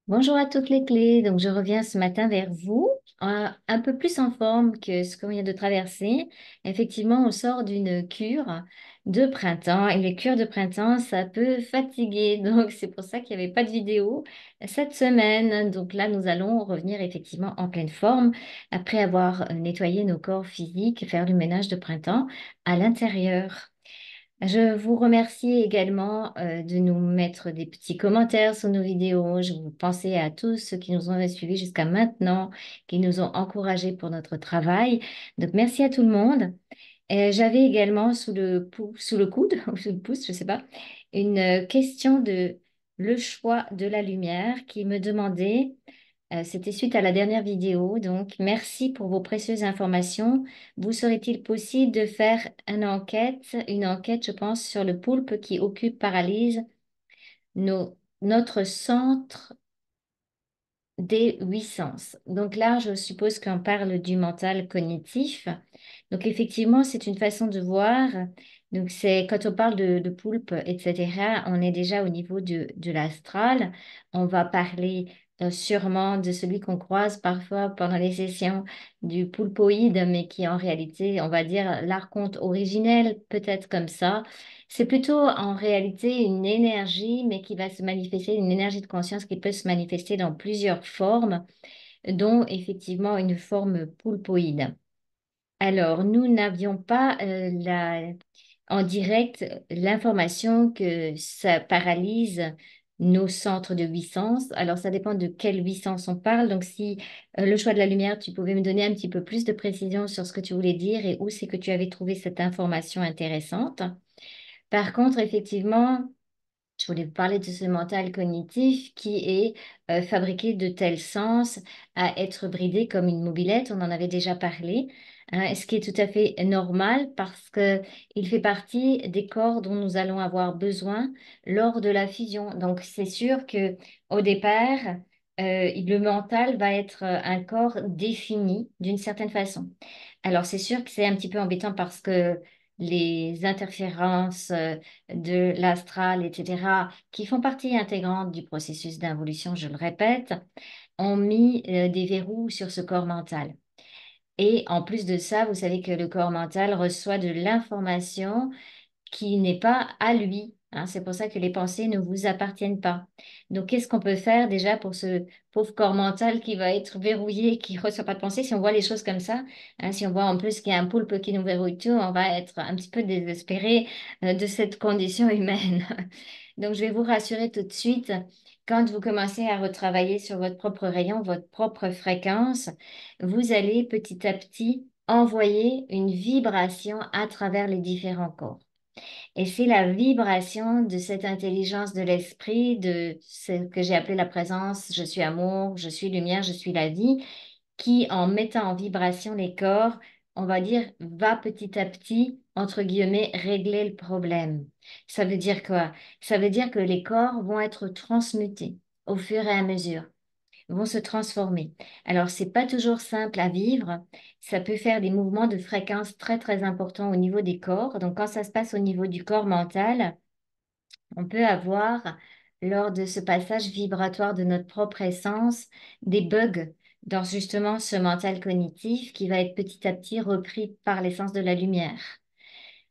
Bonjour à toutes les clés. Donc, je reviens ce matin vers vous, un peu plus en forme que ce qu'on vient de traverser. Effectivement, on sort d'une cure de printemps et les cures de printemps, ça peut fatiguer. Donc, c'est pour ça qu'il n'y avait pas de vidéo cette semaine. Donc là, nous allons revenir effectivement en pleine forme après avoir nettoyé nos corps physiques, faire du ménage de printemps à l'intérieur. Je vous remercie également de nous mettre des petits commentaires sur nos vidéos. Je vous pensez à tous ceux qui nous ont suivis jusqu'à maintenant, qui nous ont encouragés pour notre travail. Donc, merci à tout le monde. J'avais également sous le coude, ou sous le pouce, je ne sais pas, une question de le choix de la lumière qui me demandait c'était suite à la dernière vidéo, donc merci pour vos précieuses informations. Vous serait-il possible de faire une enquête, je pense, sur le poulpe qui occupe, paralyse notre centre des huit sens. Donc là, je suppose qu'on parle du mental cognitif. Donc effectivement, c'est une façon de voir. Donc c'est quand on parle de poulpe, etc., on est déjà au niveau de l'astral. On va parler sûrement de celui qu'on croise parfois pendant les sessions du poulpoïde, mais qui en réalité, on va dire l'archonte originel, peut-être comme ça. C'est plutôt en réalité une énergie, mais qui va se manifester, une énergie de conscience qui peut se manifester dans plusieurs formes, dont effectivement une forme poulpoïde. Alors, nous n'avions pas en direct l'information que ça paralyse nos centres de puissance. Alors, ça dépend de quelle puissance on parle. Donc, si le choix de la lumière, tu pouvais me donner un petit peu plus de précision sur ce que tu voulais dire et où c'est que tu avais trouvé cette information intéressante. Par contre, effectivement, je voulais vous parler de ce mental cognitif qui est fabriqué de tel sens à être bridé comme une mobilette. On en avait déjà parlé, hein, ce qui est tout à fait normal parce que il fait partie des corps dont nous allons avoir besoin lors de la fusion. Donc, c'est sûr que au départ, le mental va être un corps défini d'une certaine façon. Alors, c'est sûr que c'est un petit peu embêtant parce que les interférences de l'astral, etc., qui font partie intégrante du processus d'involution, je le répète, ont mis des verrous sur ce corps mental. Et en plus de ça, vous savez que le corps mental reçoit de l'information qui n'est pas à lui, hein. C'est pour ça que les pensées ne vous appartiennent pas. Donc, qu'est-ce qu'on peut faire déjà pour ce pauvre corps mental qui va être verrouillé, qui ne reçoit pas de pensée? Si on voit les choses comme ça, hein, si on voit en plus qu'il y a un poulpe qui nous verrouille tout, on va être un petit peu désespéré de cette condition humaine. Donc, je vais vous rassurer tout de suite. Quand vous commencez à retravailler sur votre propre rayon, votre propre fréquence, vous allez petit à petit envoyer une vibration à travers les différents corps. Et c'est la vibration de cette intelligence de l'esprit, de ce que j'ai appelé la présence, je suis amour, je suis lumière, je suis la vie, qui, en mettant en vibration les corps, on va dire, va petit à petit, entre guillemets, régler le problème. Ça veut dire quoi? Ça veut dire que les corps vont être transmutés au fur et à mesure, vont se transformer. Alors, c'est pas toujours simple à vivre. Ça peut faire des mouvements de fréquence très, très importants au niveau des corps. Donc, quand ça se passe au niveau du corps mental, on peut avoir, lors de ce passage vibratoire de notre propre essence, des bugs dans justement ce mental cognitif qui va être petit à petit repris par l'essence de la lumière.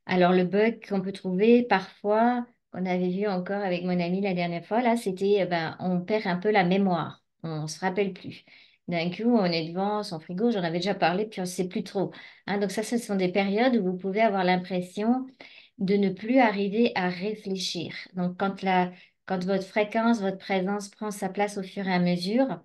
Alors, le bug qu'on peut trouver parfois, qu'on avait vu encore avec mon ami la dernière fois, là, c'était, ben, on perd un peu la mémoire. On ne se rappelle plus. D'un coup, on est devant son frigo, j'en avais déjà parlé, puis on ne sait plus trop, hein. Donc ça, ce sont des périodes où vous pouvez avoir l'impression de ne plus arriver à réfléchir. Donc quand votre fréquence, votre présence prend sa place au fur et à mesure,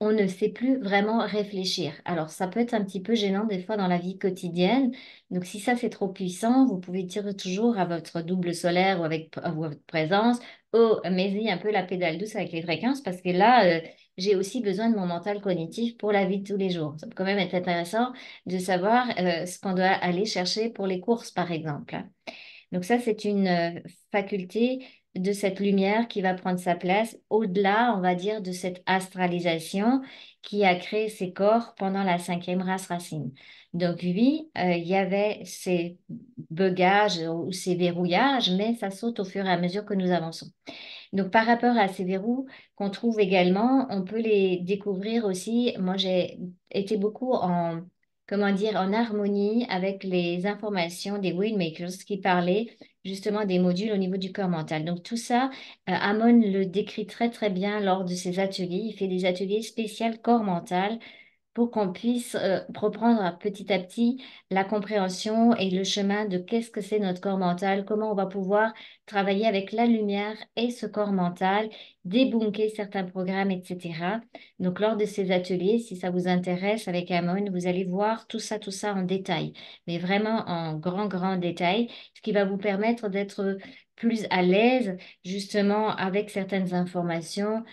on ne sait plus vraiment réfléchir. Alors, ça peut être un petit peu gênant des fois dans la vie quotidienne. Donc, si ça, c'est trop puissant, vous pouvez dire toujours à votre double solaire ou à votre présence, oh, mets-y un peu la pédale douce avec les fréquences parce que là, j'ai aussi besoin de mon mental cognitif pour la vie de tous les jours. Ça peut quand même être intéressant de savoir ce qu'on doit aller chercher pour les courses, par exemple. Donc ça, c'est une faculté de cette lumière qui va prendre sa place au-delà, on va dire, de cette astralisation qui a créé ces corps pendant la cinquième race racine. Donc oui, il y avait ces bugages ou ces verrouillages, mais ça saute au fur et à mesure que nous avançons. Donc, par rapport à ces verrous qu'on trouve également, on peut les découvrir aussi. Moi, j'ai été beaucoup en, comment dire, en harmonie avec les informations des Waymakers qui parlaient justement des modules au niveau du corps mental. Donc, tout ça, Amon le décrit très, très bien lors de ses ateliers. Il fait des ateliers spéciaux corps mental pour qu'on puisse reprendre petit à petit la compréhension et le chemin de qu'est-ce que c'est notre corps mental, comment on va pouvoir travailler avec la lumière et ce corps mental, débunker certains programmes, etc. Donc, lors de ces ateliers, si ça vous intéresse avec Amon, vous allez voir tout ça en détail, mais vraiment en grand, grand détail, ce qui va vous permettre d'être plus à l'aise justement avec certaines informations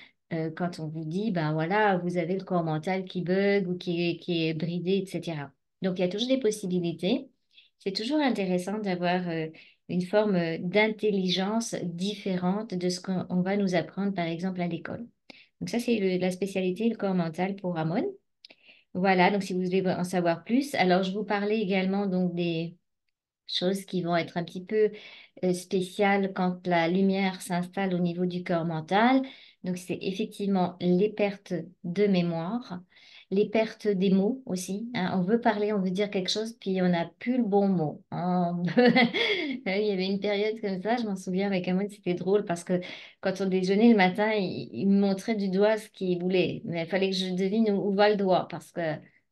quand on vous dit, ben voilà, vous avez le corps mental qui bug ou qui est bridé, etc. Donc, il y a toujours des possibilités. C'est toujours intéressant d'avoir une forme d'intelligence différente de ce qu'on va nous apprendre, par exemple, à l'école. Donc, ça, c'est la spécialité, le corps mental pour Ramon. Voilà, donc si vous voulez en savoir plus, alors je vous parlais également donc des choses qui vont être un petit peu spéciales quand la lumière s'installe au niveau du corps mental. Donc, c'est effectivement les pertes de mémoire, les pertes des mots aussi, hein. On veut parler, on veut dire quelque chose, puis on n'a plus le bon mot. Il y avait une période comme ça, je m'en souviens avec un mot, c'était drôle parce que quand on déjeunait le matin, il me montrait du doigt ce qu'il voulait. Mais il fallait que je devine où va le doigt parce que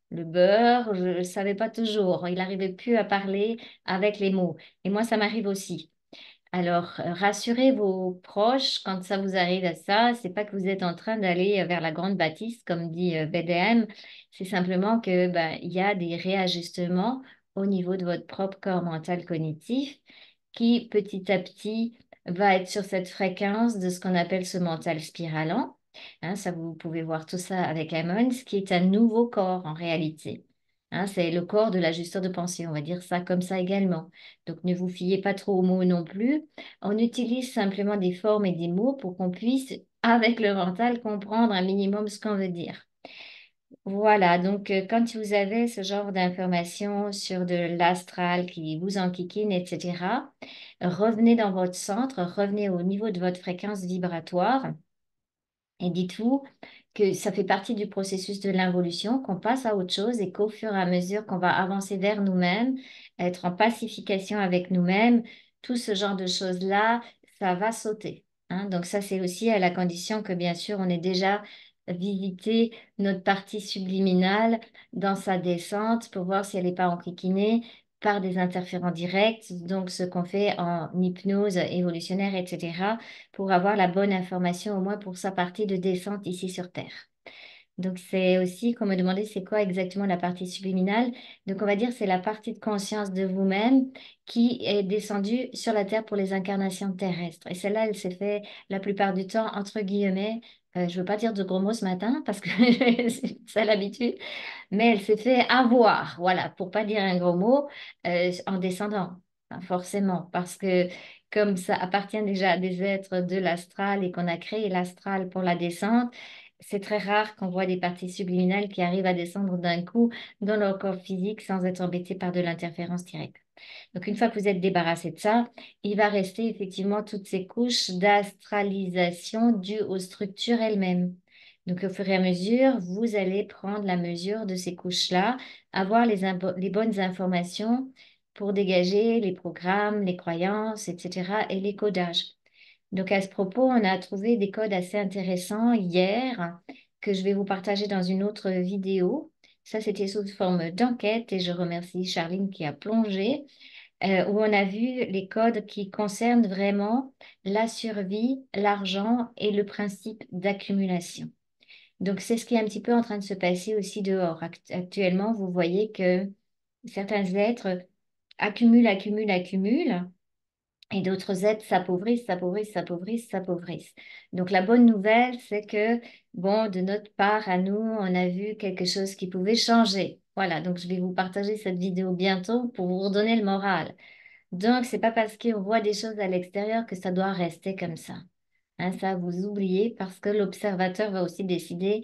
le beurre, je ne savais pas toujours. Il n'arrivait plus à parler avec les mots. Et moi, ça m'arrive aussi. Alors, rassurez vos proches quand ça vous arrive à ça. C'est pas que vous êtes en train d'aller vers la grande bâtisse, comme dit BDM. C'est simplement que ben, il y a des réajustements au niveau de votre propre corps mental cognitif qui, petit à petit, va être sur cette fréquence de ce qu'on appelle ce mental spiralant. Hein, ça, vous pouvez voir tout ça avec Ammons, qui est un nouveau corps en réalité. Hein, c'est le corps de l'ajusteur de pensée, on va dire ça comme ça également. Donc, ne vous fiez pas trop aux mots non plus. On utilise simplement des formes et des mots pour qu'on puisse, avec le mental, comprendre un minimum ce qu'on veut dire. Voilà, donc quand vous avez ce genre d'informations sur de l'astral qui vous enquiquine, etc., revenez dans votre centre, revenez au niveau de votre fréquence vibratoire et dites-vous que ça fait partie du processus de l'involution, qu'on passe à autre chose et qu'au fur et à mesure qu'on va avancer vers nous-mêmes, être en pacification avec nous-mêmes, tout ce genre de choses-là, ça va sauter, hein. Donc ça, c'est aussi à la condition que, bien sûr, on ait déjà visité notre partie subliminale dans sa descente pour voir si elle n'est pas enquiquinée par des interférents directs, donc ce qu'on fait en hypnose évolutionnaire, etc pour avoir la bonne information, au moins pour sa partie de descente ici sur Terre. Donc, c'est aussi qu'on me demandait c'est quoi exactement la partie subliminale. Donc, on va dire c'est la partie de conscience de vous-même qui est descendue sur la Terre pour les incarnations terrestres. Et celle-là, elle s'est fait la plupart du temps, entre guillemets, je ne veux pas dire de gros mots ce matin parce que c'est ça l'habitude, mais elle s'est fait avoir, voilà, pour pas dire un gros mot, en descendant, hein, forcément, parce que comme ça appartient déjà à des êtres de l'astral et qu'on a créé l'astral pour la descente, c'est très rare qu'on voit des parties subliminales qui arrivent à descendre d'un coup dans leur corps physique sans être embêtées par de l'interférence directe. Donc, une fois que vous êtes débarrassé de ça, il va rester effectivement toutes ces couches d'astralisation dues aux structures elles-mêmes. Donc, au fur et à mesure, vous allez prendre la mesure de ces couches-là, avoir les bonnes informations pour dégager les programmes, les croyances, etc. et les codages. Donc, à ce propos, on a trouvé des codes assez intéressants hier que je vais vous partager dans une autre vidéo. Ça, c'était sous forme d'enquête et je remercie Charline qui a plongé, où on a vu les codes qui concernent vraiment la survie, l'argent et le principe d'accumulation. Donc, c'est ce qui est un petit peu en train de se passer aussi dehors. Actuellement, vous voyez que certains êtres accumulent, accumulent, accumulent et d'autres êtres s'appauvrissent, s'appauvrissent, s'appauvrissent, s'appauvrissent. Donc, la bonne nouvelle, c'est que, bon, de notre part, à nous, on a vu quelque chose qui pouvait changer. Voilà, donc je vais vous partager cette vidéo bientôt pour vous redonner le moral. Donc, c'est pas parce qu'on voit des choses à l'extérieur que ça doit rester comme ça. Hein, ça, vous oubliez parce que l'observateur va aussi décider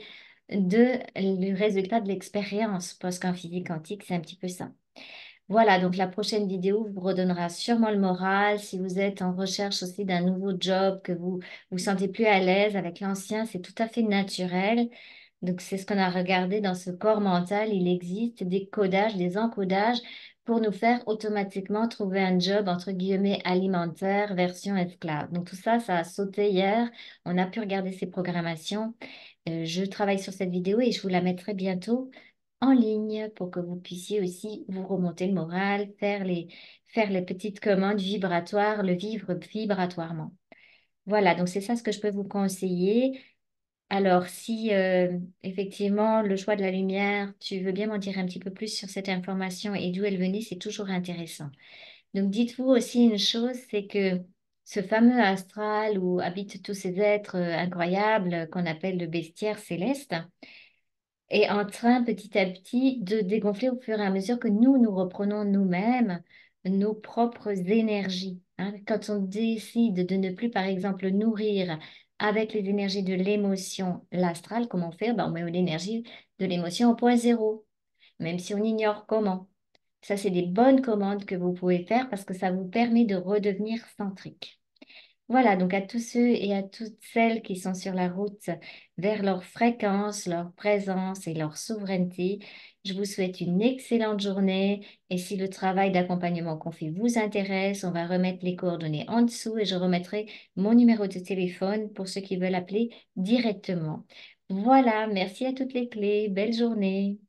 du résultat de l'expérience, parce qu'en physique quantique, c'est un petit peu ça. Voilà, donc la prochaine vidéo vous redonnera sûrement le moral. Si vous êtes en recherche aussi d'un nouveau job, que vous vous sentez plus à l'aise avec l'ancien, c'est tout à fait naturel. Donc c'est ce qu'on a regardé dans ce corps mental. Il existe des codages, des encodages pour nous faire automatiquement trouver un job, entre guillemets, alimentaire, version esclave. Donc tout ça, ça a sauté hier. On a pu regarder ces programmations. Je travaille sur cette vidéo et je vous la mettrai bientôt en ligne pour que vous puissiez aussi vous remonter le moral, faire les petites commandes vibratoires, le vivre vibratoirement. Voilà, donc c'est ça ce que je peux vous conseiller. Alors, si effectivement le choix de la lumière, tu veux bien m'en dire un petit peu plus sur cette information et d'où elle venait, c'est toujours intéressant. Donc, dites-vous aussi une chose, c'est que ce fameux astral où habitent tous ces êtres incroyables qu'on appelle le bestiaire céleste, est en train petit à petit de dégonfler au fur et à mesure que nous reprenons nous-mêmes nos propres énergies, hein. Quand on décide de ne plus, par exemple, nourrir avec les énergies de l'émotion l'astral, comment faire? Ben, on met l'énergie de l'émotion au point zéro, même si on ignore comment. Ça, c'est des bonnes commandes que vous pouvez faire parce que ça vous permet de redevenir centrique. Voilà, donc à tous ceux et à toutes celles qui sont sur la route vers leur fréquence, leur présence et leur souveraineté, je vous souhaite une excellente journée. Et si le travail d'accompagnement qu'on fait vous intéresse, on va remettre les coordonnées en dessous et je remettrai mon numéro de téléphone pour ceux qui veulent appeler directement. Voilà, merci à toutes les clés. Belle journée.